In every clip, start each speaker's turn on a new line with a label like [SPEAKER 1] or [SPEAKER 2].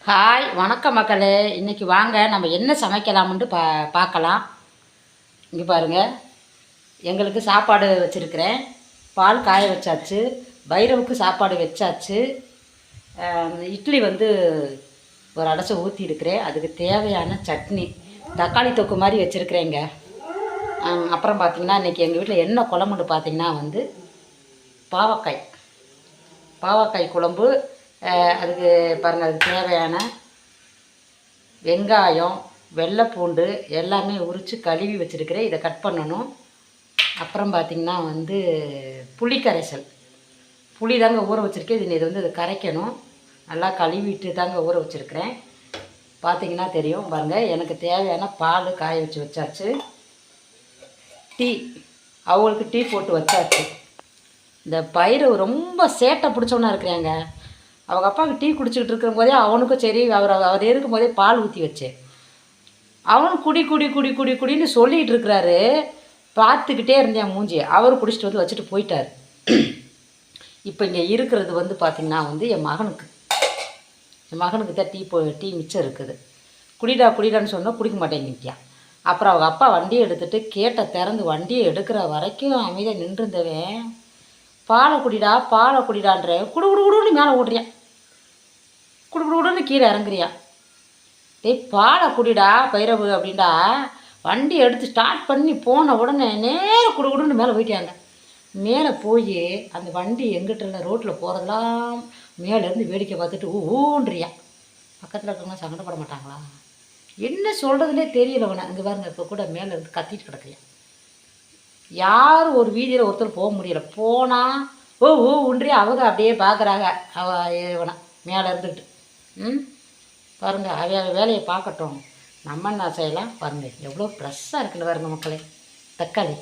[SPEAKER 1] Hi வணக்கம் மக்களே. இன்றைக்கி வாங்க நம்ம என்ன சமைக்கலாம்னு பார்க்கலாம். இங்கே பாருங்கள், எங்களுக்கு சாப்பாடு வச்சுருக்கிறேன். பால் காய வச்சாச்சு, பைரவுக்கு சாப்பாடு வச்சாச்சு. இட்லி வந்து ஒரு அடைச்சி ஊற்றி இருக்கிறேன். அதுக்கு தேவையான சட்னி தக்காளி தொக்கு மாதிரி வச்சுருக்கிறேங்க. அப்புறம் பார்த்திங்கன்னா இன்றைக்கி எங்கள் வீட்டில் என்ன குழம்புன்னு பார்த்திங்கன்னா வந்து பாவக்காய் குழம்பு. அதுக்கு பாருங்கள், அதுக்கு தேவையான வெங்காயம், வெள்ளைப்பூண்டு எல்லாமே உரித்து கழுவி வச்சுருக்கிறேன். இதை கட் பண்ணணும். அப்புறம் பார்த்திங்கன்னா வந்து புளி கரைசல், புளி தாங்க ஊற வச்சுருக்கேன். இதை வந்து இதை கரைக்கணும். நல்லா கழுவிட்டு தாங்க ஊற வச்சுருக்கிறேன். பார்த்திங்கன்னா தெரியும் பாருங்கள். எனக்கு தேவையான பால் காய வச்சாச்சு. டீ, அவங்களுக்கு டீ போட்டு வச்சாச்சு. இந்த பயிர் ரொம்ப சேட்டை பிடிச்சவனா இருக்கிறாங்க. அவங்க அப்பாவுக்கு டீ குடிச்சிக்கிட்டு இருக்கும் போதே அவனுக்கும் சரி, அவர் இருக்கும் போதே பால் ஊற்றி வச்சேன். அவனும் குடின்னு சொல்லிகிட்டு இருக்கிறாரு. பார்த்துக்கிட்டே இருந்தேன் மூஞ்சி. அவர் குடிச்சிட்டு வந்து வச்சுட்டு போயிட்டார். இப்போ இங்கே இருக்கிறது வந்து பார்த்திங்கன்னா வந்து என் மகனுக்கு தான் டீ மிச்சம் இருக்குது. குடிடான்னு சொன்னால் குடிக்க மாட்டேங்கிட்டியான். அப்புறம் அவங்க அப்பா வண்டியை எடுத்துகிட்டு கேட்டை திறந்து வண்டியை எடுக்கிற வரைக்கும் அமைதியாக நின்றுருந்தவன் பாலை குடிடான்ற குடுன்னு மேலே ஓடுறியான், குடுன்னு கீழே இறங்குறியான். டேய் பாலை குடிடா பைரவு அப்படின்டா. வண்டி எடுத்து ஸ்டார்ட் பண்ணி போன உடனே நேரம் குடுன்னு மேலே போயிட்டாங்க. மேலே போய் அந்த வண்டி எங்கிட்ட ரோட்டில் போகிறதெல்லாம் மேலேருந்து வேடிக்கை பார்த்துட்டு ஊன்றியான். பக்கத்தில் இருக்கிறவங்க சங்கடப்பட மாட்டாங்களா? என்ன சொல்கிறதுனே தெரியல அவனை. அங்கே பாருங்க, இப்போ கூட மேலே இருந்து கத்திட்டு கிடக்குறியான். யாரும் ஒரு வீதியில் ஒருத்தர் போக முடியல. போனால் உன்றியா அவங்க அப்படியே பார்க்குறாங்க. இவனை மேலே இருந்துக்கிட்டு பாருங்கள், அவ வேலையை பார்க்கட்டும். நம்ம என்ன செய்யலாம் பாருங்கள். எவ்வளோ ஃப்ரெஷ்ஷாக இருக்குன்னு பாருங்க மக்களே. தக்காளி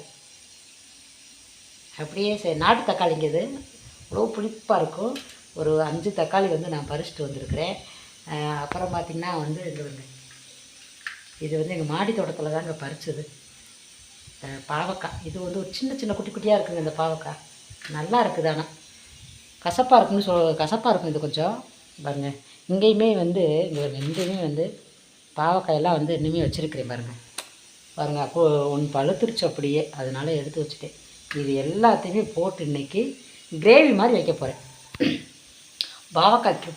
[SPEAKER 1] அப்படியே நாட்டு தக்காளிங்கிறது இவ்வளோ புளிப்பாக இருக்கும். ஒரு 5 தக்காளி வந்து நான் பறிச்சுட்டு வந்திருக்கிறேன். அப்புறம் பார்த்திங்கன்னா வந்து இது வந்து எங்கள் மாடி தோட்டத்தில் தாங்க பறிச்சது பாவக்காய். இது வந்து ஒரு சின்ன குட்டியாக இருக்குங்க. இந்த பாவக்காய் நல்லா இருக்குது. ஆனால் கசப்பாக இருக்கும். இது கொஞ்சம் பாருங்கள். இங்கேயுமே வந்து இங்கேயுமே வந்து பாவக்காயெல்லாம் வந்து இன்னுமே வச்சுருக்கிறேன் பாருங்கள். அப்போ ஒன்று பழுத்துருச்சு அப்படியே, அதனால் எடுத்து வச்சுட்டேன். இது எல்லாத்தையுமே போட்டு இன்றைக்கி கிரேவி மாதிரி வைக்க போகிறேன். பாவக்காய்க்கு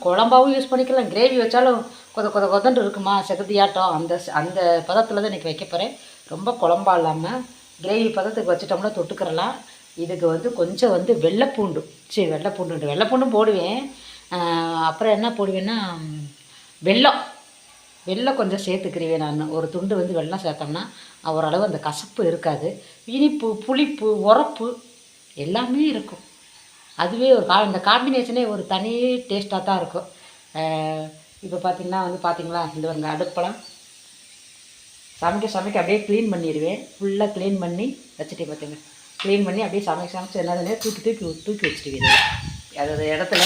[SPEAKER 1] குழம்பாகவும் யூஸ் பண்ணிக்கலாம். கிரேவி வச்சாலும் கொதன்னு இருக்குமா, செகதியாட்டம். அந்த பதத்தில் தான் இன்றைக்கி வைக்க போகிறேன். ரொம்ப குழம்பா இல்லாமல் கிரேவி பதத்துக்கு வச்சிட்டோம்னா தொட்டுக்கிறலாம். இதுக்கு வந்து கொஞ்சம் வந்து வெள்ளைப்பூண்டும் போடுவேன். அப்புறம் என்ன போடுவேன்னா வெல்லம் கொஞ்சம் சேர்த்துக்கிறேன். நான் ஒரு துண்டு வந்து வெல்லம் சேர்த்தோம்னா ஓரளவு அந்த கசப்பு இருக்காது. இனிப்பு, புளிப்பு, உரப்பு எல்லாமே இருக்கும். அதுவே இந்த காம்பினேஷனே ஒரு தனி டேஸ்ட்டாக தான் இருக்கும். இப்போ பார்த்திங்கன்னா வந்து பார்த்திங்களா, இந்த ஒரு அடுப்பெல்லாம் சமைக்க அப்படியே க்ளீன் பண்ணிடுவேன். ஃபுல்லாக க்ளீன் பண்ணி வச்சுட்டேன். பார்த்திங்க, க்ளீன் பண்ணி அப்படியே சமைச்சு என்னதுன்னே தூக்கி வச்சுடுவேன். அதாவது இடத்துல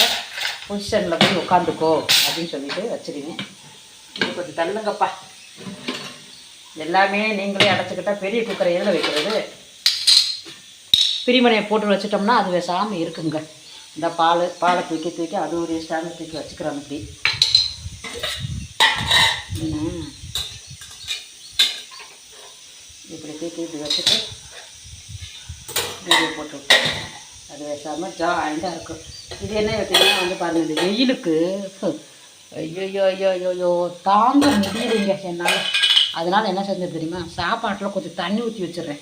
[SPEAKER 1] பொசிஷனில் போய் உட்காந்துக்கோ அப்படின்னு சொல்லிட்டு வச்சுடுவேன். இது கொஞ்சம் தள்ளுங்கப்பா. எல்லாமே நீங்களே அடைச்சிக்கிட்டால் பெரிய குக்கரை எதில் வைக்கிறது? பிரிமனையை போட்டு வச்சிட்டோம்னா அது பேசாமல் இருக்குங்க. இந்த பாலை தூக்கி அது ஒரு ஸ்டாண்டு தூக்கி வச்சுக்கிறோம். இப்படி தூக்கி இப்படி வச்சுட்டு வீடியோ போட்டு அது பேசாமல் ஜாயிண்டாக இருக்கும். இது என்ன பார்த்தீங்கன்னா வந்து பாருங்கள், இந்த வெயிலுக்கு ஐயோ தாங்க முடியலைங்க என்னால். அதனால் என்ன செஞ்சது தெரியுமா, சாப்பாட்டில் கொஞ்சம் தண்ணி ஊற்றி வச்சிடுறேன்.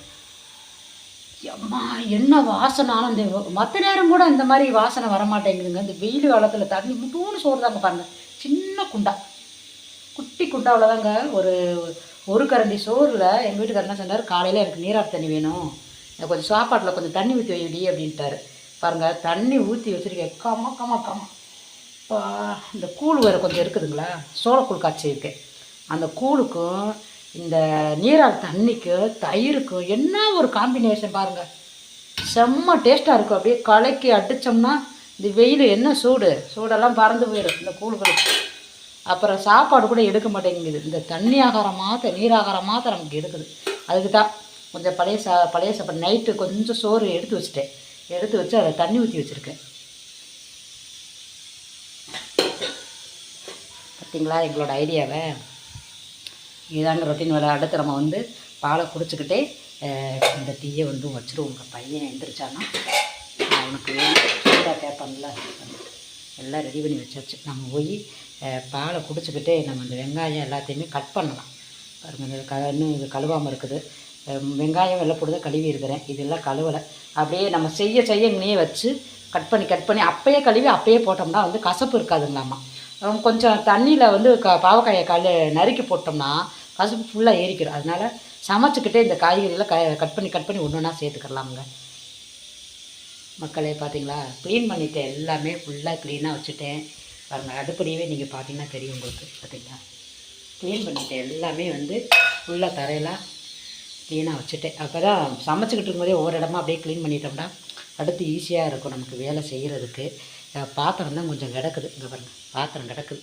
[SPEAKER 1] அம்மா என்ன வாசனாலும் இந்த மற்ற நேரம் கூட இந்த மாதிரி வாசனை வரமாட்டேங்குதுங்க. இந்த வெயில் காலத்தில் தண்ணி முட்டூன்னு சோறு தாங்க பாருங்கள். சின்ன குட்டி குண்டாவில் தாங்க ஒரு கரண்டி சோறில் எங்கள் வீட்டுக்காரர் என்ன சொன்னார், காலையில் எனக்கு நீராட்டு தண்ணி வேணும், கொஞ்சம் சாப்பாட்டில் கொஞ்சம் தண்ணி ஊற்றி வைடி அப்படின்ட்டாரு. பாருங்கள், தண்ணி ஊற்றி வச்சுருக்கேன். கம்மா இப்போ இந்த கூழ் வேறு கொஞ்சம் இருக்குதுங்களா, சோளக்கூழ் காய்ச்சி இருக்கேன். அந்த கூழுக்கும் இந்த நீராட்டு தண்ணிக்கு தயிருக்கும் என்ன ஒரு காம்பினேஷன் பாருங்கள். செம்ம டேஸ்ட்டாக இருக்கும். அப்படியே கலக்கி அடித்தோம்னா இந்த வெயில் என்ன சூடெல்லாம் பறந்து போயிடும் இந்த கூழுகளுக்கு. அப்புறம் சாப்பாடு கூட எடுக்க மாட்டேங்குது. இந்த தண்ணி ஆகாரம் நீராகாரம் நமக்கு எடுக்குது. அதுக்கு தான் கொஞ்சம் பழைய சாப்பாடு நைட்டு கொஞ்சம் சோறு எடுத்து வச்சு அதில் தண்ணி ஊற்றி வச்சுருக்கேன். பார்த்தீங்களா எங்களோட ஐடியாவை. இதாங்க ரொட்டீன் வேலை. அடுத்து நம்ம வந்து பாலை குடிச்சிக்கிட்டே இந்த டீயை வந்து வச்சுருவோம். உங்கள் பையன் எழுந்திரிச்சானா அவனுக்கு சூடாக கேட்பான்ல, எல்லாம் ரெடி பண்ணி வச்சாச்சு. நம்ம போய் பாலை குடிச்சிக்கிட்டே நம்ம இந்த வெங்காயம் எல்லாத்தையுமே கட் பண்ணலாம். பாருங்கள், இந்த இன்னும் இது கழுவாமல் இருக்குது. வெங்காயம் வெள்ளைப்பூடு கழுவி இருக்கிறேன், இதெல்லாம் கழுவலை. அப்படியே நம்ம செய்ய இங்கேயே வச்சு கட் பண்ணி அப்போயே கழுவி அப்போயே போட்டோம்னா வந்து கசப்பு இருக்காதுங்களாம்மா. கொஞ்சம் தண்ணியில் வந்து பாவக்காயை நறுக்கி போட்டோம்னா கசப்பு ஃபுல்லாக ஏறிக்கிறோம். அதனால் சமைச்சிக்கிட்டே இந்த காய்கறியெல்லாம் கட் பண்ணி ஒன்று ஒன்றா சேர்த்துக்கலாமுங்க. மக்களே பார்த்தீங்களா, க்ளீன் பண்ணிவிட்டேன், எல்லாமே ஃபுல்லாக க்ளீனாக வச்சுட்டேன். பாருங்கள், அடுப்படியவே நீங்கள் பார்த்தீங்கன்னா தெரியும் உங்களுக்கு. பார்த்தீங்களா, க்ளீன் பண்ணிவிட்டேன், எல்லாமே வந்து ஃபுல்லாக தரையெல்லாம் க்ளீனாக வச்சுட்டேன். அப்போ தான் சமைச்சிக்கிட்டு இருக்கும்போதே ஒவ்வொரு இடமா அப்படியே க்ளீன் பண்ணிட்டோம்னா அடுத்து ஈஸியாக இருக்கும் நமக்கு வேலை செய்கிறதுக்கு. பாத்திரம் தான் கொஞ்சம் கிடக்குது. இங்கே பாருங்கள், பாத்திரம் கிடக்குது,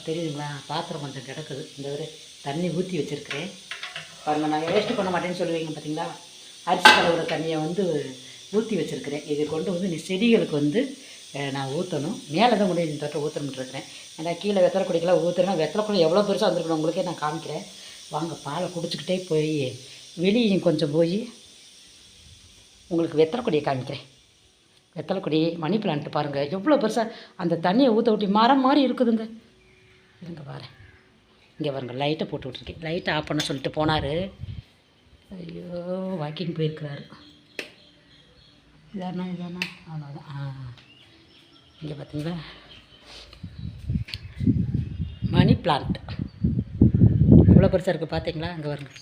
[SPEAKER 1] தெரியுதுங்களா? பாத்திரம் கொஞ்சம் கிடக்குது. இந்த ஒரு தண்ணி ஊற்றி வச்சுருக்கிறேன். பாருங்கள், நான் வேஸ்ட்டு பண்ண மாட்டேன்னு சொல்லுவீங்க பார்த்தீங்களா. அரிசி கலவுற தண்ணியை வந்து ஊற்றி வச்சுருக்கிறேன். இதை கொண்டு வந்து செடிகளுக்கு வந்து நான் ஊற்றணும். மேலே தான் கொண்டு இந்த தட்டை ஊற்றணுன்ட்ருக்கிறேன். ஏன்னா கீழே வெத்தலை கொடிக்கெல்லாம் ஊற்றுறேன்னா வெத்தலை கொடி எவ்வளோ பெருசாக வந்துருக்கணும் உங்களுக்கே நான் காமிக்கிறேன். வாங்க, பாலை குடிச்சிக்கிட்டே போய் வெளியும் கொஞ்சம் போய் உங்களுக்கு வெத்தலை கொடியை காமிக்கிறேன். வெத்தலை கொடி, மணி பிளான்ட்டு பாருங்கள் எவ்வளோ பெருசாக அந்த தண்ணியை ஊற்ற ஊட்டி மரம் மாதிரி இருக்குதுங்க. இருங்க பாருங்கள், இங்கே பாருங்கள், லைட்டை போட்டு விட்ருக்கேன். லைட்டை ஆஃப் பண்ண சொல்லிட்டு போனார். ஐயோ, வாக்கிங் போயிருக்கிறாரு. இதானா அவ்வளோதான். இங்கே பார்த்தீங்களா, மணி பிளான்ட் எவ்வளோ பெருசாக இருக்குது பார்த்தீங்களா. அங்கே வருங்க,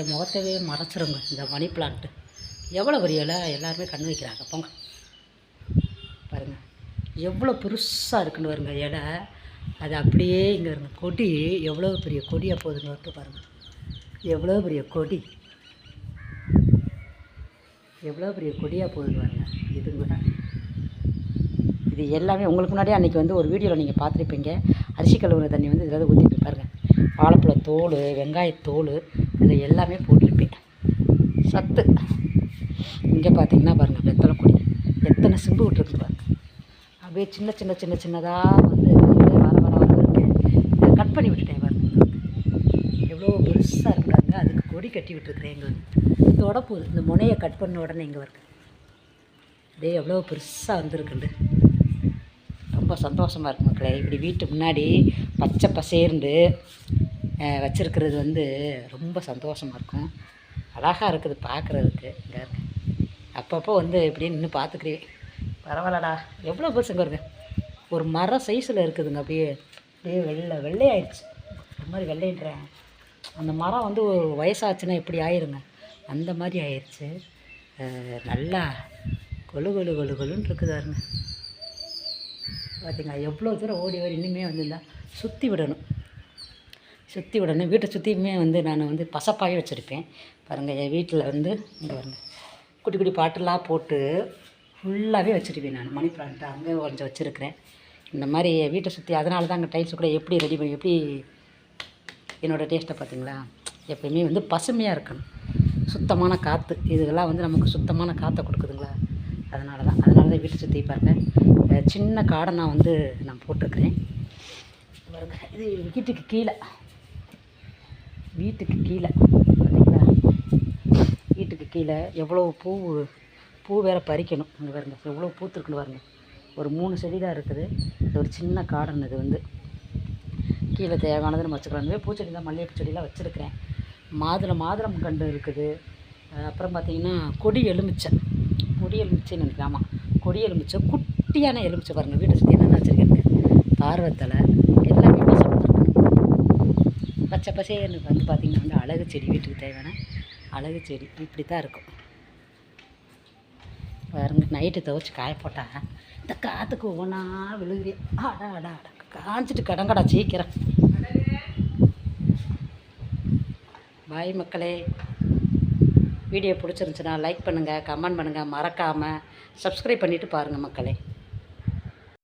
[SPEAKER 1] என் முகத்தவே மறைச்சிருங்க இந்த மணி பிளான்ட்டு. எவ்வளோ பெரிய இலை, எல்லாருமே கண் வைக்கிறாங்க. போங்க பாருங்கள், எவ்வளோ பெருசாக இருக்குன்னு வருங்க இலை. அது அப்படியே இங்கே வருங்க, கொடி எவ்வளோ பெரிய கொடியாக போகுதுன்னு வந்து பாருங்கள். எவ்வளோ பெரிய கொடி, எவ்வளோ பெரிய கொடியாக போகுதுன்னு பாருங்க. இது எல்லாமே உங்களுக்கு முன்னாடியே அன்றைக்கி வந்து ஒரு வீடியோவில் நீங்கள் பார்த்துருப்பீங்க. அரிசி கழுவுன தண்ணி வந்து இதில் ஊற்றிட்டு பாருங்கள். வாழைப்பழ தோல், வெங்காயத்தோல், இதில் எல்லாமே போட்டிருப்பேன். சத்து. இங்கே பார்த்தீங்கன்னா பாருங்கள், வெத்தலை கொடி எத்தனை சிம்பு விட்டுருக்கு பாருங்கள். அப்படியே சின்னதாக வந்து வர இருக்கேன். இதை கட் பண்ணி விட்டுட்டேன் பாருங்கள். எவ்வளோ பெருசாக இருக்கிறாங்க. அதுக்கு கொடி கட்டி விட்டுருக்குறேன். எங்களுக்கு தொட போகுது. இந்த முனையை கட் பண்ண உடனே இங்கே வருங்க, இதே எவ்வளோ பெருசாக வந்துருக்குண்டு. ரொம்ப சந்தோஷமாக இருக்குது மக்களே. இப்படி வீட்டு முன்னாடி பச்சை பசேர்ந்து வச்சுருக்கிறது வந்து ரொம்ப சந்தோஷமாக இருக்கும். அழகாக இருக்குது பார்க்குறதுக்கு. இங்கே இருக்கு, அப்பப்போ வந்து இப்படின்னு நின்று பார்த்துக்கிறேன். பரவாயில்லடா, எவ்வளோ பெருசுங்க வருங்க. ஒரு மரம் சைஸில் இருக்குதுங்க. அப்படியே வெள்ளையாயிடுச்சு. ஒரு மாதிரி வெள்ளைன்றேன். அந்த மரம் வந்து வயசாச்சுன்னா எப்படி ஆயிருங்க, அந்த மாதிரி ஆயிடுச்சு. நல்லா கொழுன்னு இருக்குதாருங்க. பார்த்தீங்களா, எவ்வளோ தூரம் ஓடி இன்னுமே வந்துருந்தா சுற்றி விடணும். வீட்டை சுற்றியுமே வந்து நான் வந்து பசப்பாயே வச்சுருப்பேன். பாருங்கள், என் வீட்டில் வந்து இங்கே பாருங்கள், குட்டி பாட்டெல்லாம் போட்டு ஃபுல்லாகவே வச்சுருப்பேன் நான். மணி பிளான்ட்டு அங்கே கொஞ்சம் வச்சுருக்கிறேன். இந்த மாதிரி வீட்டை சுற்றி, அதனால தான் அங்கே டைல்ஸ் கூட எப்படி ரெடி பண்ணி எப்படி என்னோடய டேஸ்ட்டை பார்த்தீங்களா. எப்போயுமே வந்து பசுமையாக இருக்கணும், சுத்தமான காற்று. இதெல்லாம் வந்து நமக்கு சுத்தமான காற்றை கொடுக்குதுங்களா. அதனால தான் வீட்டை சுற்றி பாருங்கள். சின்ன காடை வந்து நான் போட்டிருக்கிறேன். இது வீட்டுக்கு கீழே பார்த்தீங்களா, வீட்டுக்கு கீழே எவ்வளோ பூ வேறு பறிக்கணும். இங்கே பாருங்க, எவ்வளோ பூத்துருக்குன்னு பாருங்க. ஒரு 3 செடி தான் இருக்குது. இது ஒரு சின்ன காடன். இது வந்து கீழே தேவையானது நம்ம வச்சுக்கலாம். பூச்செடி தான், மல்லிகைப்பூ செடியெலாம் வச்சுருக்கிறேன். மாதுளம் கண்டு இருக்குது. அப்புறம் பார்த்திங்கன்னா கொடி எலுமிச்சைன்னு நினைக்கலாமா, கொடி எலுமிச்சை, குட்டியான எலுமிச்சை பாருங்கள். வீட்டை சுற்றி என்னென்ன வச்சுருக்கேன், பார்வத்தலை, எல்லாமே பச்சை பசேன்னு வந்து பார்த்திங்கன்னா வந்து அழகு செடி, வீட்டுக்கு தேவையான அழகு செடி இப்படி தான் இருக்கும் பாருங்க. நைட்டு துவைச்சி காய போட்டால் இந்த காற்றுக்கு ஒவ்வொன்றா விழுகுறே. அடா காஞ்சிட்டு கடங்கடா சீக்கிரம். பாய் மக்களே. வீடியோ பிடிச்சிருந்துச்சுன்னா லைக் பண்ணுங்கள், கமெண்ட் பண்ணுங்கள், மறக்காமல் சப்ஸ்கிரைப் பண்ணிவிட்டு பாருங்கள் மக்களே.